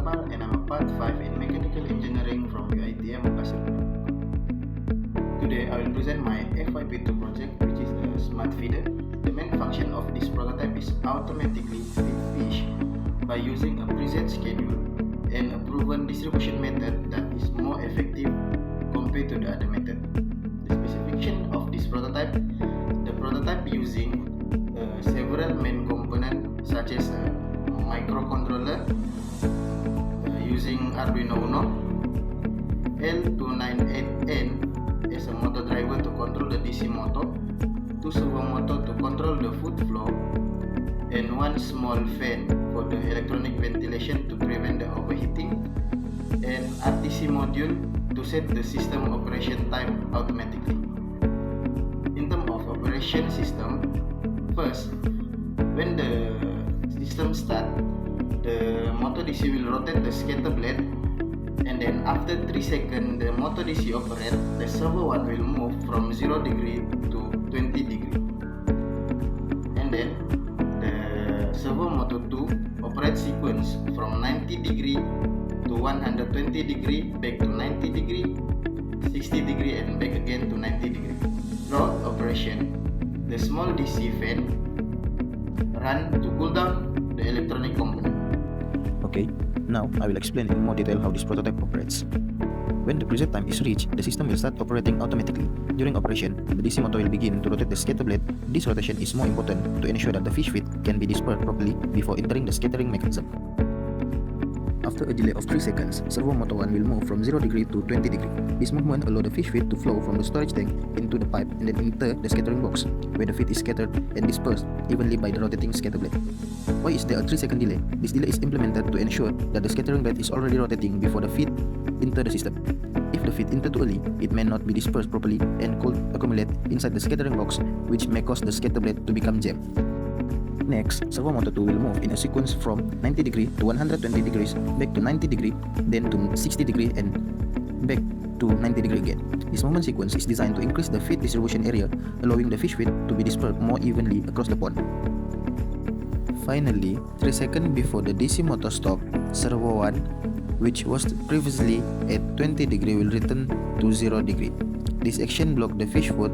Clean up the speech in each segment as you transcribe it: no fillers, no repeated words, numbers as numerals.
Gopal and I'm a part 5 in Mechanical Engineering from UITM Pasir Gudang. Today I will present my FYP2 project, which is a smart feeder. The main function of this prototype is automatically feed fish by using a preset schedule and a proven distribution method that is more effective compared to the other method. The specification of this prototype: the prototype using several main components such as a microcontroller using Arduino Uno, L298N as a motor driver to control the DC motor, 2 servo motor to control the food flow, and 1 small fan for the electronic ventilation to prevent the overheating, and RTC module to set the system operation time automatically. In terms of operation system, first, when the system starts, the motor DC will rotate the scatter blade, and then after 3 seconds the motor DC operates, the servo 1 will move from 0 degree to 20 degree, and then the servo motor 2 operates sequence from 90 degree to 120 degree, back to 90 degree, 60 degree, and back again to 90 degree. Throughout operation, the small DC fan run to cool down the electronic component. Okay, now I will explain in more detail how this prototype operates. When the preset time is reached, the system will start operating automatically. During operation, the DC motor will begin to rotate the scatter blade. This rotation is more important to ensure that the fish feed can be dispersed properly before entering the scattering mechanism. After a delay of 3 seconds, servo motor 1 will move from 0 degree to 20 degree. This movement allows the fish feed to flow from the storage tank into the pipe and then enter the scattering box, where the feed is scattered and dispersed evenly by the rotating scatter blade. Why is there a 3 second delay? This delay is implemented to ensure that the scattering blade is already rotating before the feed enter the system. If the feed enter too early, it may not be dispersed properly and could accumulate inside the scattering box, which may cause the scatter blade to become jammed. Next, servo motor 2 will move in a sequence from 90 degree to 120 degrees, back to 90 degree, then to 60 degree, and back to 90 degree again. This movement sequence is designed to increase the feed distribution area, allowing the fish feed to be dispersed more evenly across the pond. Finally, 3 seconds before the DC motor stops, servo 1, which was previously at 20 degree, will return to 0 degree. This action blocks the fish food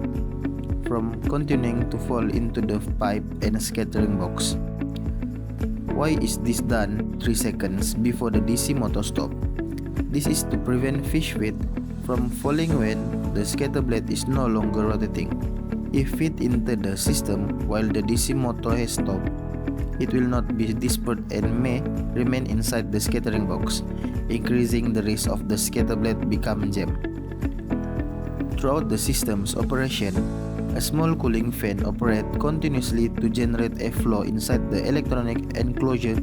from continuing to fall into the pipe and scattering box. Why is this done 3 seconds before the DC motor stops? This is to prevent fish feed from falling when the scatter blade is no longer rotating. If feed enter the system while the DC motor has stopped, it will not be dispersed and may remain inside the scattering box, increasing the risk of the scatter blade becoming jammed. Throughout the system's operation, a small cooling fan operates continuously to generate a flow inside the electronic enclosure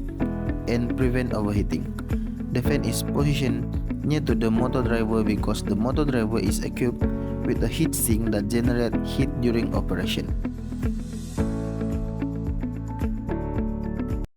and prevent overheating. The fan is positioned near to the motor driver because the motor driver is equipped with a heat sink that generates heat during operation.